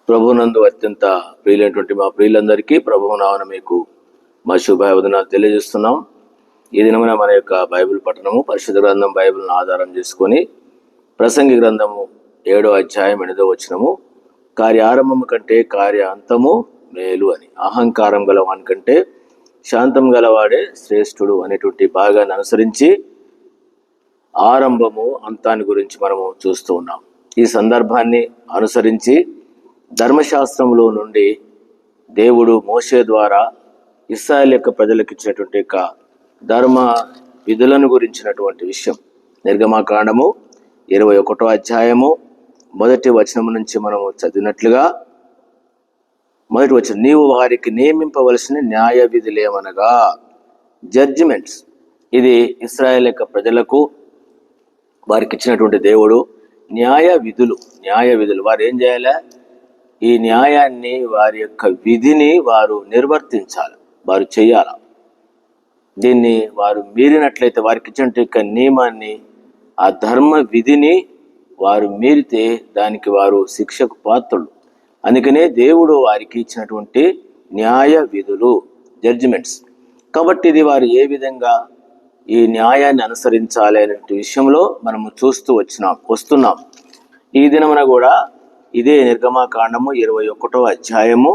ప్రభునందు అత్యంత ప్రియులైనటువంటి మా ప్రియులందరికీ ప్రభువు నామమున మీకు మా శుభాభివందనాలు తెలియజేస్తున్నాం. ఈ దినమున మన యొక్క బైబిల్ పఠనము పరిశుద్ధ గ్రంథం బైబిల్ను ఆధారం చేసుకొని ప్రసంగి గ్రంథము 7వ అధ్యాయం 8వ వచనము, కార్యారంభము కంటే కార్య అంతము మేలు అని, అహంకారం గలవాని కంటే శాంతం గలవాడే శ్రేష్ఠుడు అనేటువంటి భాగాన్ని అనుసరించి ఆరంభము అంతాన్ని గురించి మనము చూస్తూ ఉన్నాం. ఈ సందర్భాన్ని అనుసరించి ధర్మశాస్త్రంలో నుండి దేవుడు మోషే ద్వారా ఇశ్రాయేలు యొక్క ప్రజలకు ఇచ్చినటువంటి యొక్క ధర్మ విధులను గురించినటువంటి విషయం నిర్గమాకాండము 21వ అధ్యాయము 1వ వచనం నుంచి మనము చదివినట్లుగా, మొదటి వచనం, నీవు వారికి నియమింపవలసిన న్యాయ విధులేమనగా జడ్జిమెంట్స్. ఇది ఇశ్రాయేలు యొక్క ప్రజలకు వారికి ఇచ్చినటువంటి దేవుడు న్యాయ విధులు వారు ఏం చేయాలి? ఈ న్యాయాన్ని, వారి యొక్క విధిని వారు నిర్వర్తించాలి, వారు చేయాలి. దీన్ని వారు మీరినట్లయితే, వారికి ఇచ్చినటువంటి నియమాన్ని, ఆ ధర్మ విధిని వారు మీరితే దానికి వారు శిక్షకు పాత్రులు. అందుకనే దేవుడు వారికి ఇచ్చినటువంటి న్యాయ విధులు, జడ్జిమెంట్స్. కాబట్టి ఇది వారు ఏ విధంగా ఈ న్యాయాన్ని అనుసరించాలి అనే విషయంలో మనము చూస్తూ వస్తున్నాం. ఈ దినమున కూడా ఇదే నిర్గమాకాండము 21వ అధ్యాయము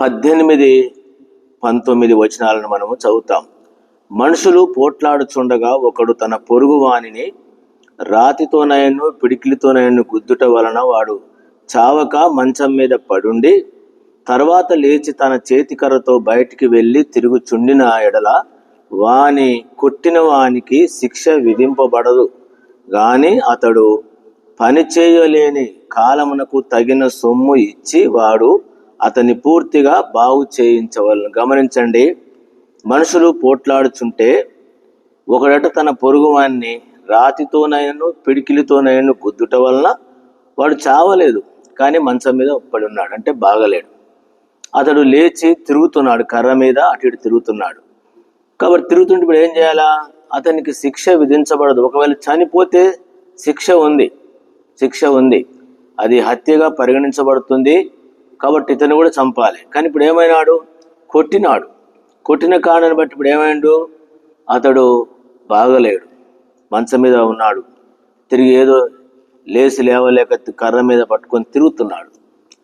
18-19 వచనాలను మనము చదువుతాం. మనుషులు పోట్లాడుచుండగా ఒకడు తన పొరుగు వానిని రాతితోనైను పిడికిలితోనైను గుద్దుట వలన వాడు చావక మంచం మీద పడుండి తర్వాత లేచి తన చేతికర్రతో బయటికి వెళ్ళి తిరుగుచుండిన ఎడల వాని కొట్టిన వానికి శిక్ష విధింపబడదు గాని అతడు పని చేయలేని కాలమునకు తగిన సొమ్ము ఇచ్చి వాడు అతన్ని పూర్తిగా బాగు చేయించవలను. గమనించండి, మనుషులు పోట్లాడుచుంటే ఒకడట తన పొరుగు వాన్ని రాతితోనైను పిడికిలితోనైను గుద్దుట వలన వాడు చావలేదు, కానీ మంచం మీద పడి ఉన్నాడు, అంటే బాగలేడు. అతడు లేచి తిరుగుతున్నాడు, కర్ర మీద అటు ఇటు తిరుగుతున్నాడు. కాబట్టి తిరుగుతుంటే ఇప్పుడు ఏం చేయాలా? అతనికి శిక్ష విధించబడదు. ఒకవేళ చనిపోతే శిక్ష ఉంది, అది హత్యగా పరిగణించబడుతుంది. కాబట్టి ఇతను కూడా చంపాలి. కానీ ఇప్పుడు ఏమైనాడు? కొట్టిన కారణాన్ని బట్టి ఇప్పుడు ఏమైండు? అతడు బాగలేడు, మంచం మీద ఉన్నాడు, తిరిగి ఏదో లేవలేక కర్ర మీద పట్టుకొని తిరుగుతున్నాడు.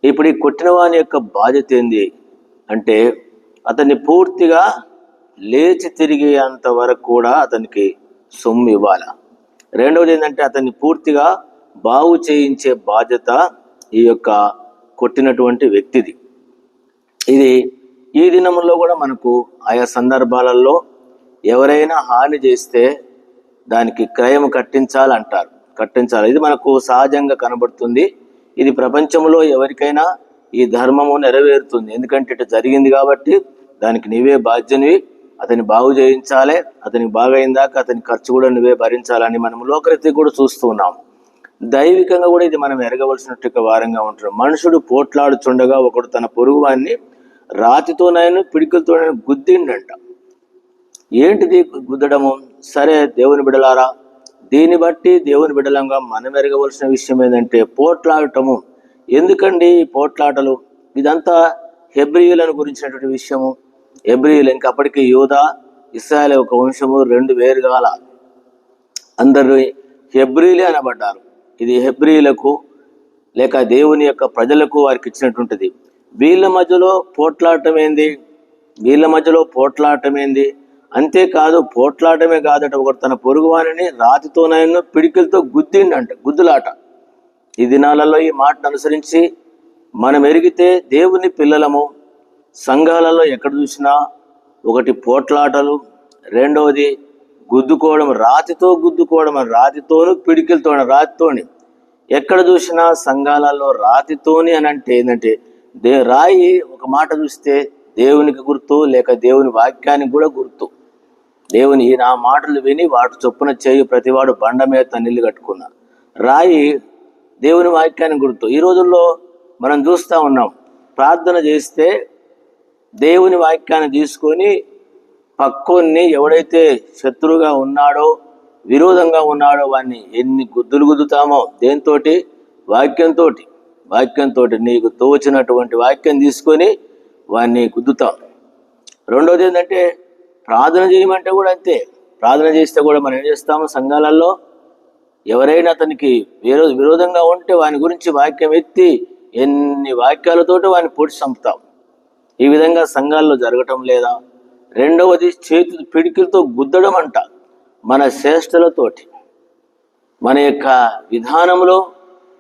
ఇప్పుడు ఈ కొట్టిన వాని యొక్క బాధ్యత ఏంది అంటే, అతన్ని పూర్తిగా లేచి తిరిగేంత వరకు కూడా అతనికి సొమ్ము ఇవ్వాలి. రెండవది ఏంటంటే, అతన్ని పూర్తిగా బాగు చేయించే బాధ్యత ఈ యొక్క కొట్టినటువంటి వ్యక్తిది. ఇది ఈ దినముల్లో కూడా మనకు ఆయా సందర్భాలలో ఎవరైనా హాని చేస్తే దానికి క్రయం కట్టించాలి. ఇది మనకు సహజంగా కనబడుతుంది. ఇది ప్రపంచంలో ఎవరికైనా ఈ ధర్మము నెరవేరుతుంది. ఎందుకంటే ఇటు జరిగింది కాబట్టి దానికి నీవే బాధ్యనివి, అతన్ని బాగు చేయించాలి, అతనికి బాగైందాక అతని ఖర్చు కూడా నువ్వే భరించాలని మనం లోకరీతి కూడా చూస్తూ ఉన్నాం. దైవికంగా కూడా ఇది మనం ఎరగవలసినట్టు వారంగా ఉంటున్నాం. మనుషుడు పోట్లాడుచుండగా ఒకడు తన పొరుగు వాన్ని రాతితోనైనా పిడికలతోనైనా గుద్దిండంట. ఏంటిది గుద్దడము? సరే దేవుని బిడలారా, దీన్ని బట్టి దేవుని బిడలంగా మనం ఎరగవలసిన విషయం ఏంటంటే, పోట్లాడటము. ఎందుకండి ఈ పోట్లాటలు? ఇదంతా హెబ్రీయులను గురించినటువంటి విషయము. హెబ్రీయులు ఇంకా అప్పటికి యూదా ఇశ్రాయేలు ఒక వంశము, రెండు వేరు కాల, అందరూ హెబ్రీలే అనబడ్డారు. ఇది హెబ్రీయులకు లేక దేవుని యొక్క ప్రజలకు వారికి ఇచ్చినటువంటిది. వీళ్ళ మధ్యలో పోట్లాటం ఏంది? అంతేకాదు, పోట్లాటమే కాదట, ఒకటి తన పొరుగు వారిని రాతితోనైనా పిడికిలతో గుద్దిండంట, గుద్దులాట. ఈ దినాలలో ఈ మాటను అనుసరించి మనం ఎరిగితే దేవుని పిల్లలము. సంఘాలలో ఎక్కడ చూసినా ఒకటి పోట్లాటలు, రెండవది గుద్దుకోవడం, రాతితో గుద్దుకోవడం, రాతితోను పిడికిలతోని, రాతితోని. ఎక్కడ చూసినా సంఘాలలో రాతితోని అని అంటే ఏంటంటే, రాయి ఒక మాట చూస్తే దేవునికి గుర్తు, లేక దేవుని వాక్యానికి కూడా గుర్తు. దేవుని నా మాటలు విని వాటి చొప్పున చేయు ప్రతివాడు బండ మీద తన్నిల్లు కట్టుకున్న. రాయి దేవుని వాక్యానికి గుర్తు. ఈ రోజుల్లో మనం చూస్తూ ఉన్నాం, ప్రార్థన చేస్తే దేవుని వాక్యాన్ని తీసుకొని పక్కోన్ని ఎవడైతే శత్రువుగా ఉన్నాడో విరోధంగా ఉన్నాడో వాడిని ఎన్ని గుద్దులు గుద్దుతామో, దేంతోటి? వాక్యంతో నీకు తోచినటువంటి వాక్యం తీసుకొని వాడిని గుద్దుతాం. రెండోది ఏంటంటే ప్రార్థన చేయమంటే కూడా అంతే. ప్రార్థన చేస్తే కూడా మనం ఏం చేస్తాము? సంఘాలలో ఎవరైనా అతనికి విరోధంగా ఉంటే వాని గురించి వాక్యం ఎత్తి ఎన్ని వాక్యాలతోటి వాడిని పొడి చంపుతాం. ఈ విధంగా సంఘాల్లో జరగటం లేదా? రెండవది చేతి పిడికిలతో గుద్దడం అంట. మన చేష్టలతోటి, మన యొక్క విధానంలో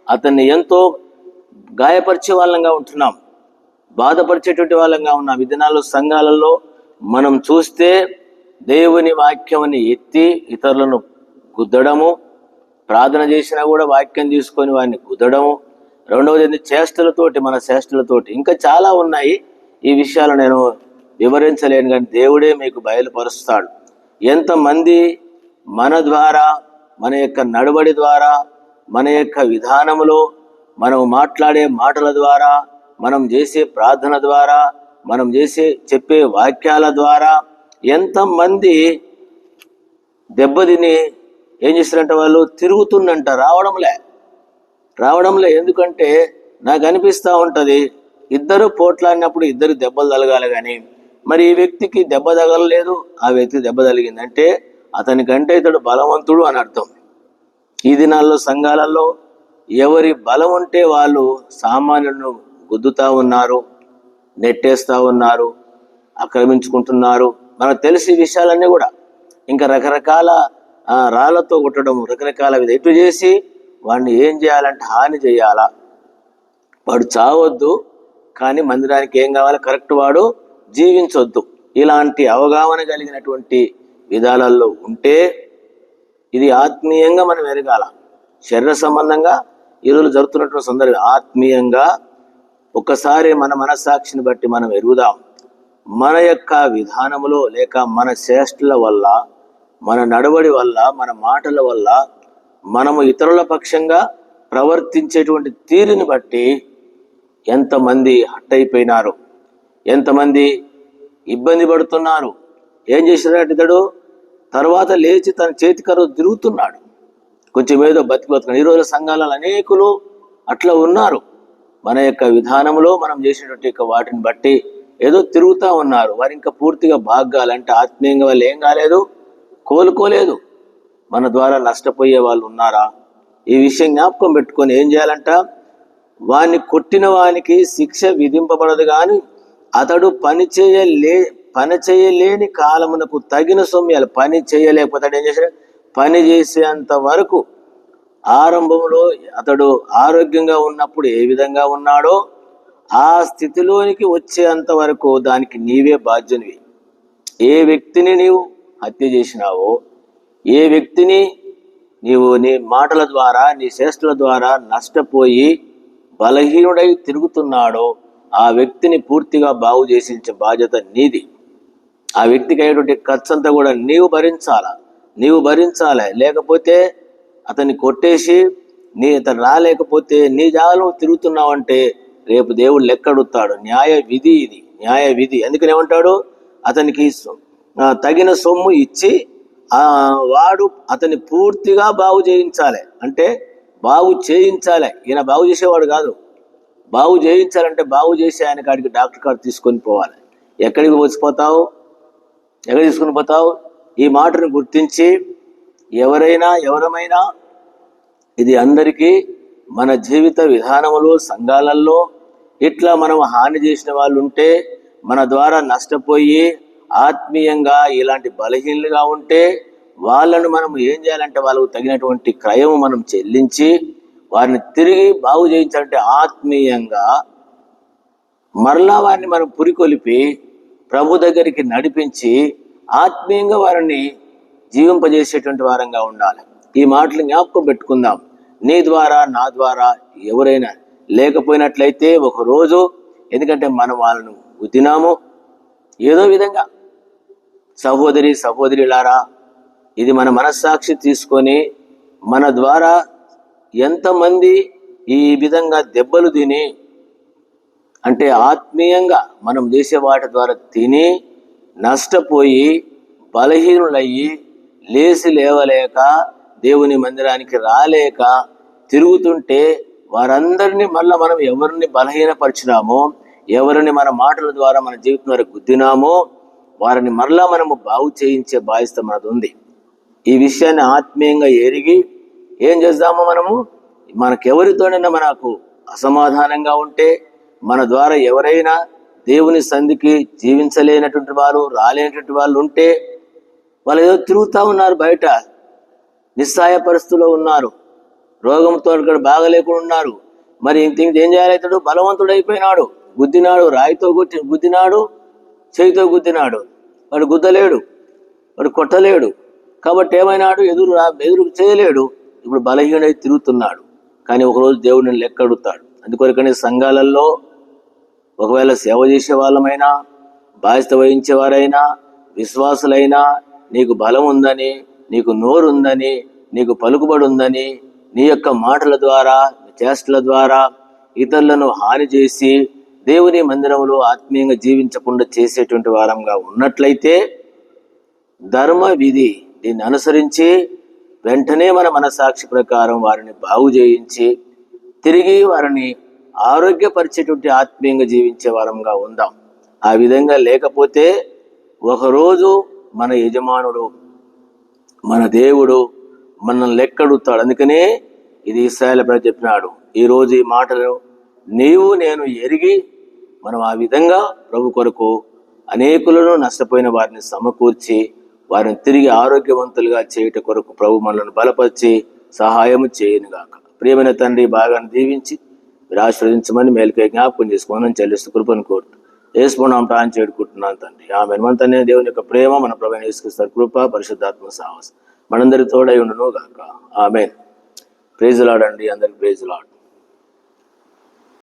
అతన్ని ఎంతో గాయపరిచే వాళ్ళంగా ఉంటున్నాం, బాధపరిచేటువంటి వాళ్ళంగా ఉన్నాం. ఈ దినాల్లో సంఘాలలో మనం చూస్తే దేవుని వాక్యముని ఎత్తి ఇతరులను గుద్దడము, ప్రార్థన చేసినా కూడా వాక్యం తీసుకొని వాడిని గుద్దడము. రెండవది చేష్టలతోటి, మన చేష్టలతోటి. ఇంకా చాలా ఉన్నాయి. ఈ విషయాలు నేను వివరించలేను, కానీ దేవుడే మీకు బయలుపరుస్తాడు. ఎంతమంది మన ద్వారా, మన యొక్క నడవడి ద్వారా, మన యొక్క విధానములో, మనం మాట్లాడే మాటల ద్వారా, మనం చేసే ప్రార్థన ద్వారా, మనం చెప్పే వాక్యాల ద్వారా ఎంతమంది దెబ్బతిని ఏం చేస్తారంటే వాళ్ళు తిరుగుతుందంట, రావడంలే. ఎందుకంటే నాకు అనిపిస్తూ ఉంటుంది, ఇద్దరు పోట్లాడినప్పుడు ఇద్దరు దెబ్బలు తలగాలి, కానీ మరి ఈ వ్యక్తికి దెబ్బ తగలలేదు, ఆ వ్యక్తికి దెబ్బ తగిలిందంటే అతనికంటే ఇతడు బలవంతుడు అని అర్థం. ఈ దినాల్లో సంఘాలలో ఎవరి బలం ఉంటే వాళ్ళు సామాన్యులను గుద్దుతూ ఉన్నారు, నెట్టేస్తూ ఉన్నారు, ఆక్రమించుకుంటున్నారు. మనకు తెలిసి విషయాలన్నీ కూడా. ఇంకా రకరకాల రాళ్లతో కొట్టడం, రకరకాల ఎటు చేసి వాడిని ఏం చేయాలంటే హాని చేయాలా. వాడు చావద్దు, కానీ మందిరానికి ఏం కావాలి? కరెక్ట్ వాడు జీవించొద్దు. ఇలాంటి అవగాహన కలిగినటువంటి విధానాల్లో ఉంటే ఇది ఆత్మీయంగా మనం ఎరగాల. శరీర సంబంధంగా ఈరోజు జరుగుతున్నటువంటి సందర్భం ఆత్మీయంగా ఒక్కసారి మన మనస్సాక్షిని బట్టి మనం ఎరుగుదాం. మన యొక్క విధానములో లేక మన చేష్టల వల్ల, మన నడవడి వల్ల, మన మాటల వల్ల మనము ఇతరుల పక్షంగా ప్రవర్తించేటువంటి తీరుని బట్టి ఎంతమంది హట్ అయిపోయినారు, ఎంతమంది ఇబ్బంది పడుతున్నారు. ఏం చేసినట్టు ఇతడు తర్వాత లేచి తన చేతికర్ర తిరుగుతున్నాడు, కొంచెం ఏదో బతుకుతున్నాడు. ఈరోజు సంఘాలలో అనేకులు అట్లా ఉన్నారు. మన యొక్క విధానంలో మనం చేసినటువంటి వాటిని బట్టి ఏదో తిరుగుతూ ఉన్నారు. వారు ఇంకా పూర్తిగా బాగాలంటే ఆత్మీయంగా వాళ్ళు ఏం కాలేదు, కోలుకోలేదు. మన ద్వారా నష్టపోయే వాళ్ళు ఉన్నారా? ఈ విషయం జ్ఞాపకం పెట్టుకొని ఏం చేయాలంట? వాడిని కొట్టిన వానికి శిక్ష విధింపబడదు, కానీ అతడు పని చేయలేని కాలమునకు తగిన సొమ్యాలు. పని చేయలేకపోతే ఏం చేశాడు? పని చేసేంత వరకు ఆరంభంలో అతడు ఆరోగ్యంగా ఉన్నప్పుడు ఏ విధంగా ఉన్నాడో ఆ స్థితిలోనికి వచ్చేంత వరకు దానికి నీవే బాధ్యునివి. ఏ వ్యక్తిని నీవు హత్య చేసినావో, ఏ వ్యక్తిని నీవు నీ మాటల ద్వారా, నీ చేష్టల ద్వారా నష్టపోయి బలహీనుడై తిరుగుతున్నాడో ఆ వ్యక్తిని పూర్తిగా బాగు చేసించే బాధ్యత నీది. ఆ వ్యక్తికి అయ్యేటువంటి ఖర్చు అంతా కూడా నీవు భరించాలి. లేకపోతే అతన్ని కొట్టేసి అతను రాలేకపోతే నీ జాగాలో తిరుగుతున్నావంటే రేపు దేవుడు లెక్కడుతాడు. న్యాయ విధి ఇది, న్యాయ విధి. అందుకని ఏమంటాడు? అతనికి తగిన సొమ్ము ఇచ్చి వాడు అతన్ని పూర్తిగా బాగు చేయించాలి. అంటే బాగు చేయించాలి. ఈయన బాగు చేసేవాడు కాదు. బాగు చేయించాలంటే బాగు చేసే ఆయన కాడికి డాక్టర్ కార్డు తీసుకొని పోవాలి. ఎక్కడికి వచ్చిపోతావు? ఎక్కడ తీసుకుని పోతావు? ఈ మాటను గుర్తించి ఎవరమైనా ఇది అందరికీ మన జీవిత విధానములో, సంఘాలలో ఇట్లా మనం హాని చేసిన వాళ్ళు ఉంటే, మన ద్వారా నష్టపోయి ఆత్మీయంగా ఇలాంటి బలహీనలుగా ఉంటే వాళ్ళను మనం ఏం చేయాలంటే వాళ్ళకు తగినటువంటి క్రయము మనం చెల్లించి వారిని తిరిగి బాగు చేయించాలంటే ఆత్మీయంగా మరలా వారిని మనం పురికొలిపి ప్రభు దగ్గరికి నడిపించి ఆత్మీయంగా వారిని జీవింపజేసేటువంటి వారంగా ఉండాలి. ఈ మాటలు జ్ఞాపకం పెట్టుకుందాం. నీ ద్వారా, నా ద్వారా ఎవరైనా లేకపోయినట్లయితే ఒకరోజు, ఎందుకంటే మనం వాళ్ళను గుద్దినాము ఏదో విధంగా, సహోదరిలారా, ఇది మన మనస్సాక్షి తీసుకొని మన ద్వారా ఎంతమంది ఈ విధంగా దెబ్బలు తిని, అంటే ఆత్మీయంగా మనం చేసే వాటి ద్వారా తిని నష్టపోయి బలహీనులయ్యి లేవలేక దేవుని మందిరానికి రాలేక తిరుగుతుంటే వారందరినీ మళ్ళీ మనం ఎవరిని బలహీనపరిచినామో, ఎవరిని మన మాటల ద్వారా మన జీవితం ద్వారా గుద్దినామో వారిని మరలా మనము బాగు చేయించే బాధ్యత మనది ఉంది. ఈ విషయాన్ని ఆత్మీయంగా ఎరిగి ఏం చేద్దామో, మనము మనకెవరితోనైనా మనకు అసమాధానంగా ఉంటే, మన ద్వారా ఎవరైనా దేవుని సంధికి జీవించలేనటువంటి వారు, రాలేనటువంటి వాళ్ళు ఉంటే, వాళ్ళు ఏదో తిరుగుతూ ఉన్నారు, బయట నిస్సాయ పరిస్థితుల్లో ఉన్నారు, రోగంతో బాగలేకుండా ఉన్నారు. మరి ఇంత ఏం చేయాలవుతాడు? బలవంతుడు అయిపోయినాడు, గుద్దినాడు, రాయితో గుద్దినాడు, చేయితో గుద్దినాడు, వాడు గుద్దలేడు, వాడు కొట్టలేడు, కాబట్టి ఏమైనాడు? ఎదురు చేయలేడు. ఇప్పుడు బలహీనై తిరుగుతున్నాడు. కానీ ఒకరోజు దేవుడిని లెక్కడుతాడు. అందుకొరకనే సంఘాలలో ఒకవేళ సేవ చేసే వాళ్ళమైనా, బాధ్యత వహించేవారైనా, విశ్వాసులైనా, నీకు బలం ఉందని, నీకు నోరు ఉందని, నీకు పలుకుబడి ఉందని, నీ యొక్క మాటల ద్వారా, చేష్టల ద్వారా ఇతరులను హాని చేసి దేవుని మందిరంలో ఆత్మీయంగా జీవించకుండా చేసేటువంటి వారంగా ఉన్నట్లయితే, ధర్మ విధి దీన్ని అనుసరించి వెంటనే మన మనసాక్షి ప్రకారం వారిని బాగు చేయించి తిరిగి వారిని ఆరోగ్యపరిచేటువంటి ఆత్మీయంగా జీవించే వారంగా ఉందాం. ఆ విధంగా లేకపోతే ఒకరోజు మన యజమానుడు, మన దేవుడు మనల్ని లెక్కడుతాడు. అందుకనే ఇది ఇశ్రాయేలు ప్రజలు చెప్పినాడు, ఈరోజు ఈ మాటలు నీవు నేను ఎరిగి మనం ఆ విధంగా ప్రభు కొరకు అనేకులను నష్టపోయిన వారిని సమకూర్చి వారిని తిరిగి ఆరోగ్యవంతులుగా చేయుట కొరకు ప్రభు మనల్ని బలపరిచి సహాయము చేయనుగాక. ప్రియమైన తండ్రి, బాగా దీవించి మీరు ఆశీర్వదించమని మేలుకై జ్ఞాపకం చేసుకోమని చెల్లిస్తూ కృపను కోరుతూ యేసునామమున ప్రార్థన చేడుకుంటున్నాను తండ్రి, ఆమేన్. మన తండ్రి దేవుని యొక్క ప్రేమ, మన ప్రభువైన యేసుక్రీస్తు కృప, పరిశుద్ధాత్మ సహవాసం మనందరి తోడై ఉండును గాక. ఆమేన్. ప్రైజ్ ది లార్డ్ అండి, అందరికి ప్రైజ్ ది లార్డ్.